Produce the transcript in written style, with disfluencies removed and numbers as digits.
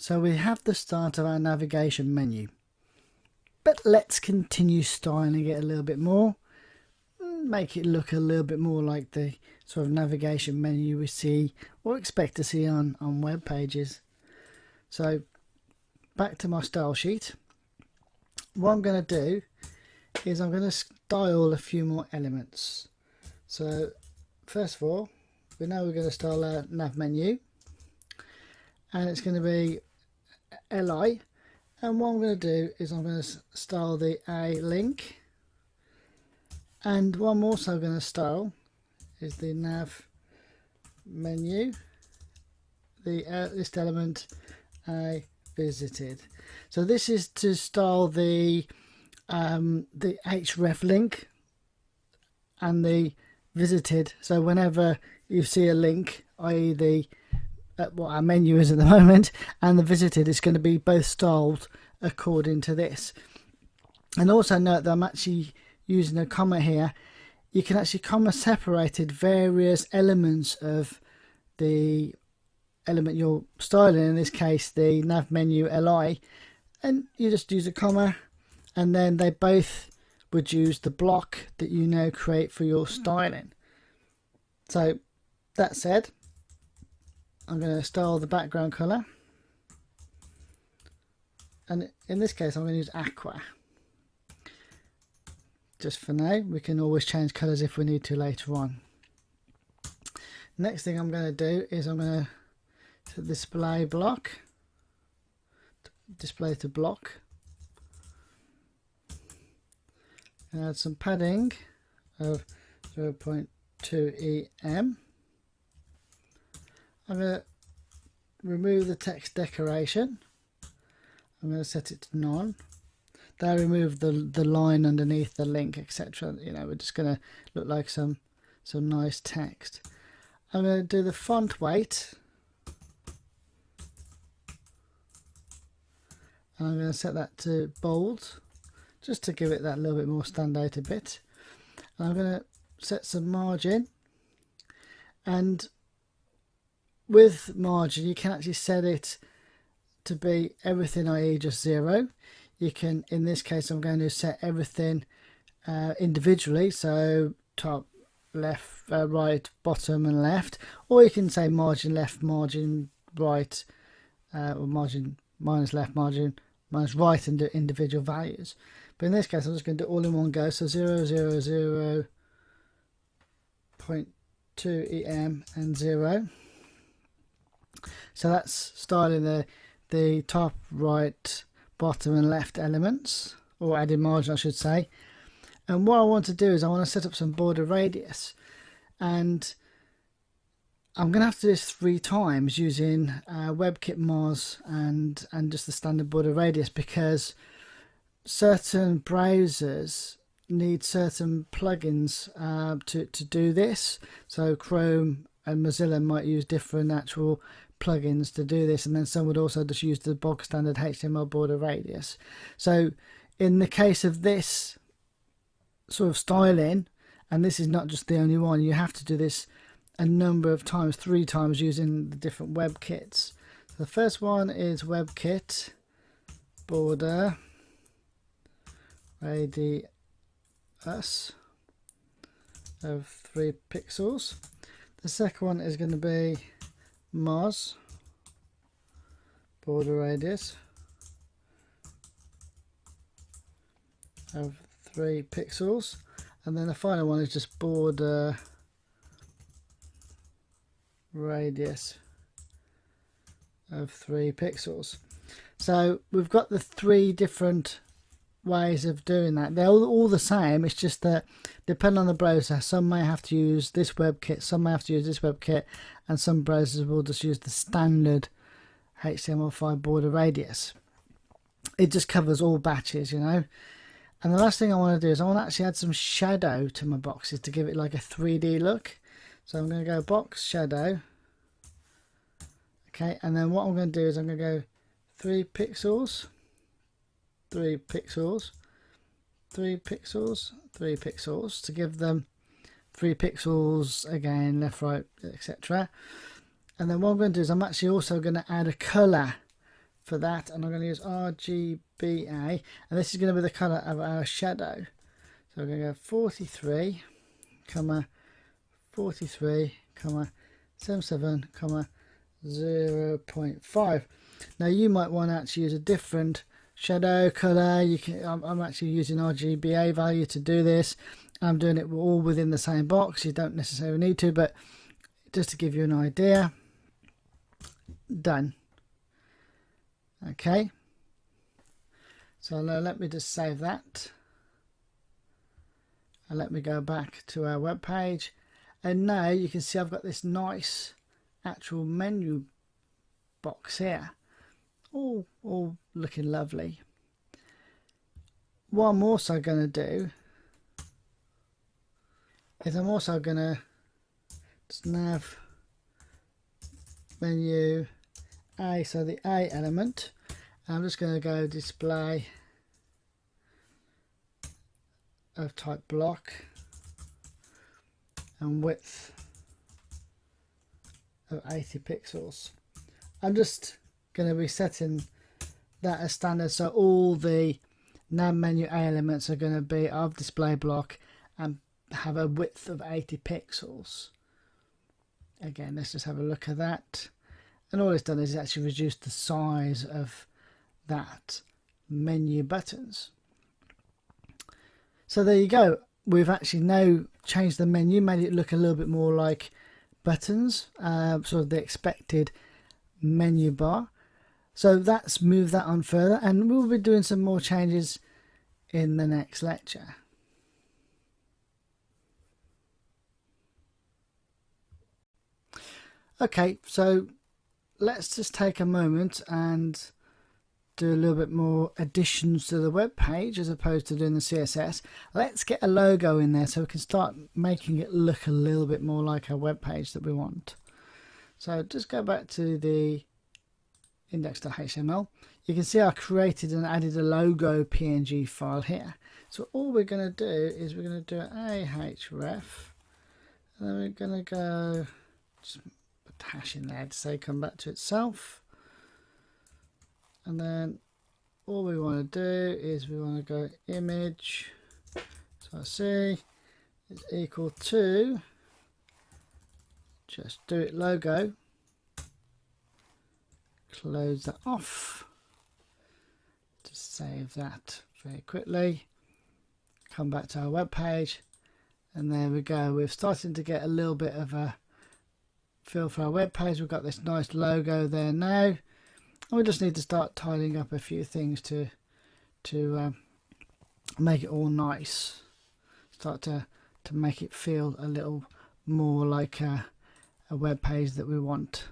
So we have the start of our navigation menu, but let's continue styling it a little bit more, make it look a little bit more like the sort of navigation menu we see or expect to see on web pages. So back to my style sheet. What I'm going to do is I'm going to style a few more elements. So first of all, we know we're going to style a nav menu, and it's going to be li, and what I'm going to do is I'm going to style the a link, and what I'm also going to style is the nav menu, the list element a visited. So this is to style the href link and the visited. So whenever you see a link, i.e. the what our menu is at the moment, and the visited, is going to be both styled according to this. And also note that I'm actually using a comma here. You can actually comma separated various elements of the element you're styling, in this case the nav menu li, and you just use a comma, and then they both would use the block that you now create for your styling. So that said, I'm going to style the background color, and in this case I'm going to use aqua just for now. We can always change colors if we need to later on. Next thing I'm going to do is I'm going to display block, display to block, and add some padding of 0.2 em. I'm going to remove the text decoration. I'm going to set it to none. That'll remove the line underneath the link, etc. You know, we're just going to look like some nice text. I'm going to do the font weight, and I'm going to set that to bold, just to give it that little bit more stand out a bit. And I'm going to set some margin, and with margin you can actually set it to be everything, i.e. just 0. You can, in this case I'm going to set everything individually, so top, left, right, bottom and left, or you can say margin left, margin right, or margin minus left, margin minus right, and do individual values. But in this case I'm just going to do all in one go, so 0.2 em and 0. So that's styling the top, right, bottom and left elements, or adding margin I should say. And what I want to do is I want to set up some border radius, and I'm going to have to do this 3 times using WebKit Moz and just the standard border radius, because certain browsers need certain plugins to do this. So Chrome and Mozilla might use different actual plugins to do this, and then some would also just use the bog standard HTML border radius. So in the case of this sort of styling, and this is not just the only one, you have to do this a number of times, 3 times, using the different WebKits. So the first one is WebKit border radius of 3 pixels. The second one is going to be Moz border radius of 3 pixels, and then the final one is just border radius of 3 pixels. So we've got the 3 different ways of doing that. They're all the same, it's just that depending on the browser, some may have to use this WebKit, some may have to use this WebKit, and some browsers will just use the standard HTML5 border radius. It just covers all batches, you know. And the last thing I want to do is I want to actually add some shadow to my boxes to give it like a 3D look. So I'm going to go box shadow. Okay, and then what I'm going to do is I'm going to go 3 pixels, 3 pixels, 3 pixels, 3 pixels, to give them 3 pixels again, left, right, etc. And then what I'm going to do is I'm actually also going to add a color for that, and I'm going to use RGBA, and this is going to be the color of our shadow. So we're going to go 43, 43, 77, 0.5. Now you might want to actually use a different shadow color. You can. I'm actually using RGBA value to do this. I'm doing it all within the same box. You don't necessarily need to, but just to give you an idea. Done. Okay. So now let me just save that. And let me go back to our web page. And now you can see I've got this nice actual menu box here. All looking lovely. What I'm also going to do is I'm also going to just nav menu A, so the A element. I'm just going to go display of type block and width of 80 pixels. I'm just going to be setting that as standard, so all the nav menu A elements are going to be of display block and have a width of 80 pixels. Again, let's just have a look at that, and all it's done is actually reduced the size of that menu buttons. So there you go. We've actually now changed the menu, made it look a little bit more like buttons, sort of the expected menu bar. So let's move that on further, and we'll be doing some more changes in the next lecture. Okay, so let's just take a moment and do a little bit more additions to the web page as opposed to doing the CSS. Let's get a logo in there so we can start making it look a little bit more like our web page that we want. So just go back to the index.html. You can see I created and added a logo PNG file here. So all we're going to do is we're going to do an ahref, and then we're going to go just put hash in there to say come back to itself. And then all we want to do is we want to go image, so I see is equal to, just do it logo, close that off, just save that very quickly, come back to our web page, and there we go. We're starting to get a little bit of a feel for our web page. We've got this nice logo there now. We just need to start tidying up a few things to make it all nice. Start to make it feel a little more like a web page that we want.